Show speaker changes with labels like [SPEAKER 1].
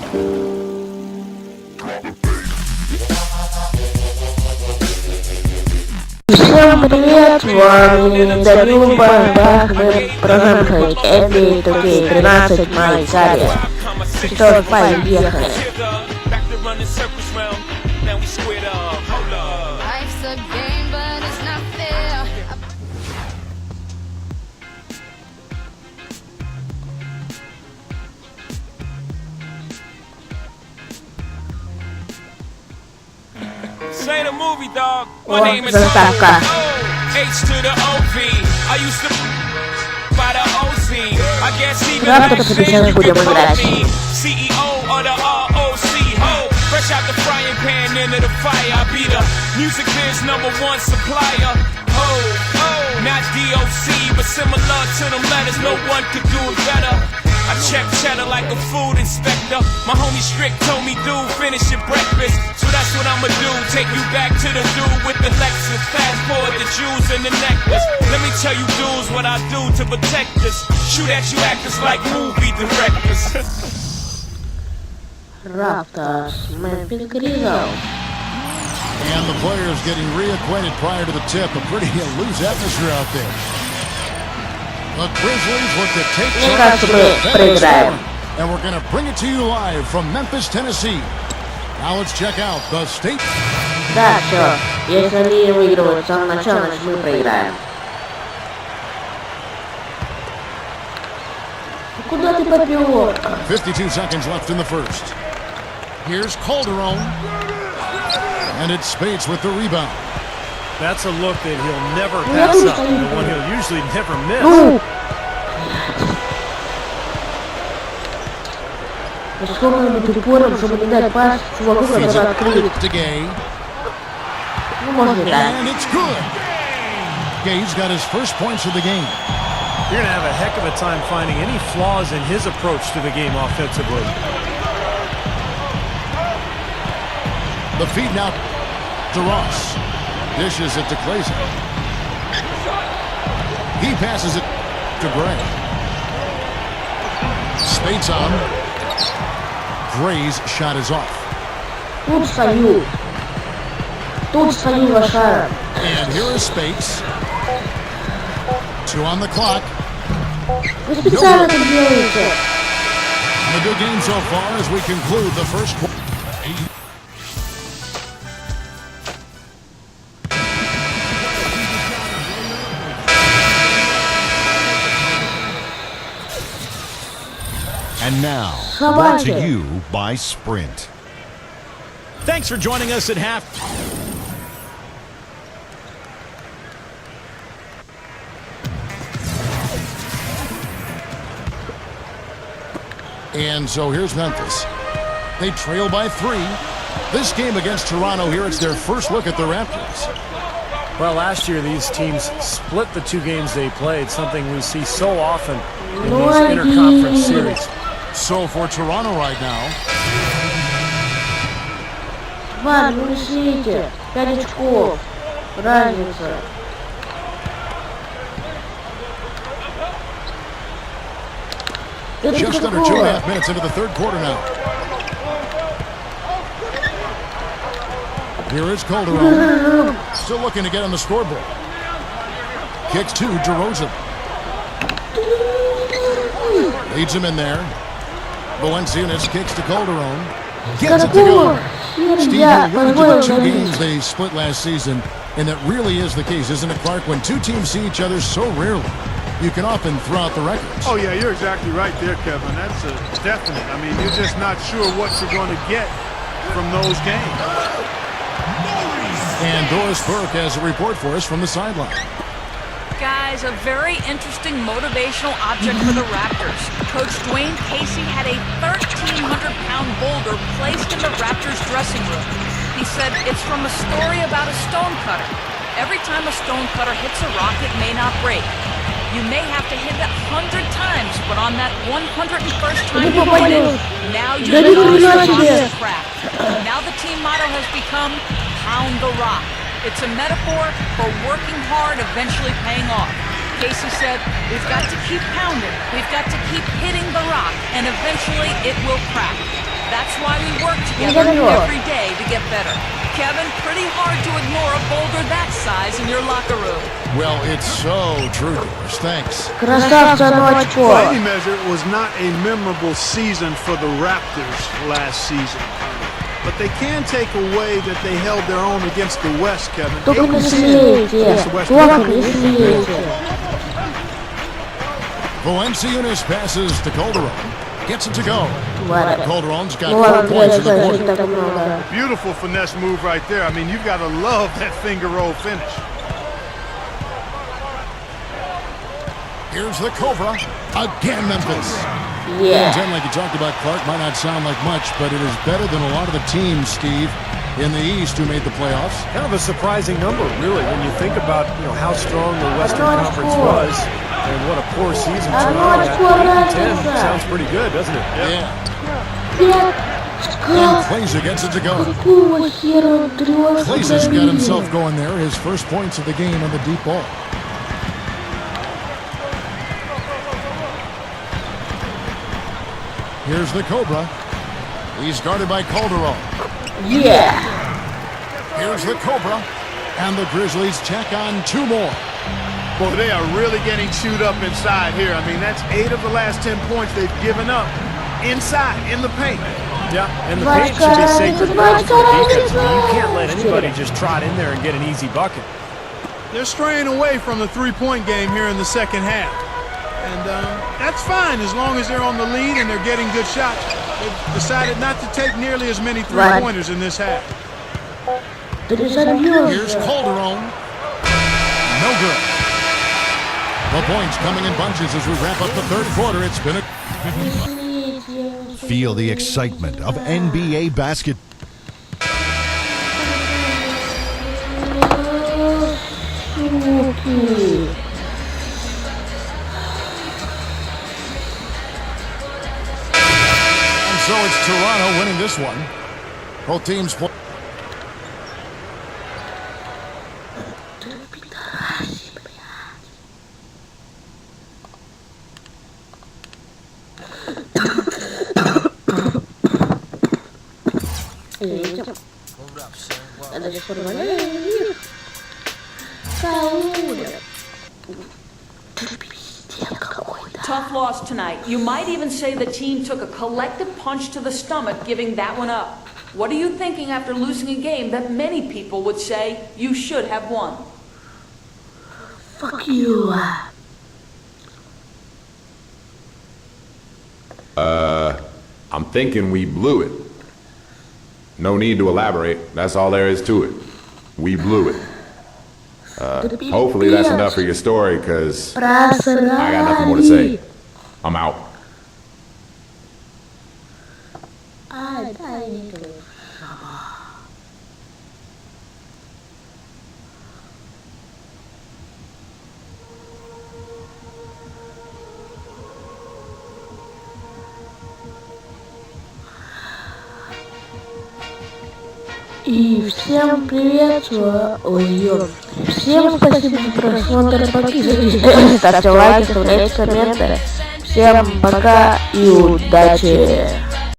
[SPEAKER 1] Всем привет, с вами Данил Бах, мы продолжаем проходить NBA 2K13 моей серии. Что ж, поехали.
[SPEAKER 2] Say the movie, dog. My name is H to the OV. I used to by the OZ. I guess even CEO or the ROC. Ho, fresh out the frying pan into the fire. I be the music biz #1 supplier. Ho, not DOC, but similar to them letters. No one could do it better. I check cheddar like a food inspector. My homie Strick told me, dude, finish your breakfast. So that's what I'ma do, take you back to the dude with the Lexus. Fast forward the jewels and the necklace. Let me tell you dudes what I do to protect us. Shoot at you actors like movie directors.
[SPEAKER 1] Raptors, Memphis Grizzlies.
[SPEAKER 3] And the players getting reacquainted prior to the tip. A pretty loose atmosphere out there. The Grizzlies look to take charge of the score, and we're going to bring it to you live from Memphis, Tennessee. Now let's check out the state.
[SPEAKER 1] Да, все. Если они выигрывают с самого начала, значит мы проиграем. Куда ты попёр?
[SPEAKER 3] 52 seconds left in the first. Here's Calderon. And it's Spates with the rebound.
[SPEAKER 4] That's a look that he'll never pass up, the one he'll usually never miss.
[SPEAKER 1] Сколько-нибудь упором, чтобы не дать пас чуваку, который открыт. Ну, может и так.
[SPEAKER 3] And it's good. Gay's got his first points of the game.
[SPEAKER 4] You're going to have a heck of a time finding any flaws in his approach to the game offensively.
[SPEAKER 3] The feed now to Ross. Dishes it to Clayson. He passes it to Gray. Spates on. Gray's shot is off.
[SPEAKER 1] Тут стою. Тут стою, лошара.
[SPEAKER 3] And here is Spates. 2 on the clock.
[SPEAKER 1] Вы специально это делаете.
[SPEAKER 3] The good game so far as we conclude the first quarter. And now, brought to you by Sprint.
[SPEAKER 4] Thanks for joining us at half.
[SPEAKER 3] And so here's Memphis. They trail by 3. This game against Toronto here, it's their first look at the Raptors.
[SPEAKER 4] Well, last year these teams split the 2 games they played, something we see so often in these interconference series.
[SPEAKER 3] So for Toronto right now.
[SPEAKER 1] Ладно, вы сидите. 5 очков. Разница.
[SPEAKER 3] Just under 2.5 minutes into the third quarter now. Here is Calderon. Still looking to get on the scoreboard. Kicks to DeRozan. Leads him in there. Valenciunas kicks to Calderon. Gets it to go. Steve, you alluded to the 2 games they split last season, and that really is the case, isn't it, Clark? When 2 teams see each other so rarely, you can often throw out the records.
[SPEAKER 5] Oh, yeah, you're exactly right there, Kevin. That's a definite. I mean, you're just not sure what you're going to get from those games.
[SPEAKER 3] And Doris Burke has a report for us from the sideline.
[SPEAKER 6] Guys, a very interesting motivational object for the Raptors. Coach Dwayne Casey had a 1,300-pound boulder placed in the Raptors dressing room. He said it's from a story about a stonecutter. Every time a stonecutter hits a rock, it may not break. You may have to hit it 100 times, but on that 101st time you hit it, now you're the crack. Now the team motto has become pound the rock. It's a metaphor for working hard, eventually paying off. Casey said, we've got to keep pounding. We've got to keep hitting the rock, and eventually it will crack. That's why we work together every day to get better. Kevin, pretty hard to ignore a boulder that size in your locker room.
[SPEAKER 3] Well, it's so true, George. Thanks.
[SPEAKER 1] Красавца, ну очко.
[SPEAKER 5] By any measure, it was not a memorable season for the Raptors last season. But they can take away that they held their own against the West, Kevin.
[SPEAKER 1] Только не смейте. Только не смейте.
[SPEAKER 3] Valanciunas passes to Calderon. Gets it to go. Calderon's got
[SPEAKER 1] Ну
[SPEAKER 3] 4
[SPEAKER 1] ладно,
[SPEAKER 3] points in the
[SPEAKER 1] я
[SPEAKER 3] quarter.
[SPEAKER 1] так много.
[SPEAKER 5] Beautiful finesse move right there. I mean, you've got to love that finger roll finish.
[SPEAKER 3] Here's the Cobra. Again, Memphis.
[SPEAKER 1] Yeah.
[SPEAKER 3] 10, like you talked about, Clark, might not sound like much, but it is better than a lot of the teams, Steve, in the East who made the playoffs.
[SPEAKER 4] Kind of a surprising number, really, when you think about how strong the Western Conference was and what a poor season Toronto had. 8-10 sounds pretty good, doesn't it?
[SPEAKER 3] Yeah. And Glazer gets it to go.
[SPEAKER 1] Какого хера он трёт?
[SPEAKER 3] Glazer's got himself going there, his first points of the game on the deep ball. Here's the Cobra. He's guarded by Calderon.
[SPEAKER 1] Yeah.
[SPEAKER 3] Here's the Cobra. And the Grizzlies check on 2 more.
[SPEAKER 5] Boy, they are really getting chewed up inside here. I mean, that's 8 of the last 10 points they've given up inside, in the paint.
[SPEAKER 4] Yeah, and the paint should be sacred ground for defense. You can't let anybody just trot in there and get an easy bucket.
[SPEAKER 5] They're straying away from the three-point game here in the second half. And that's fine as long as they're on the lead and they're getting good shots. They've decided not to take nearly as many three-pointers in this half.
[SPEAKER 3] Here's Calderon. No good. The points coming in bunches as we wrap up the third quarter. It's been a... Feel the excitement of NBA basketball. And so it's Toronto winning this one. Both teams play.
[SPEAKER 6] Tough loss tonight. You might even say the team took a collective punch to the stomach giving that one up. What are you thinking after losing a game that many people would say you should have won?
[SPEAKER 1] Fuck you.
[SPEAKER 7] I'm thinking we blew it. No need to elaborate. That's all there is to it. We blew it. Hopefully that's enough for your story, because I got nothing more to say. I'm out.
[SPEAKER 1] И всем привет, ой, всем спасибо за просмотр, подписывайтесь, ставьте лайки, оставляйте комменты, всем пока и удачи!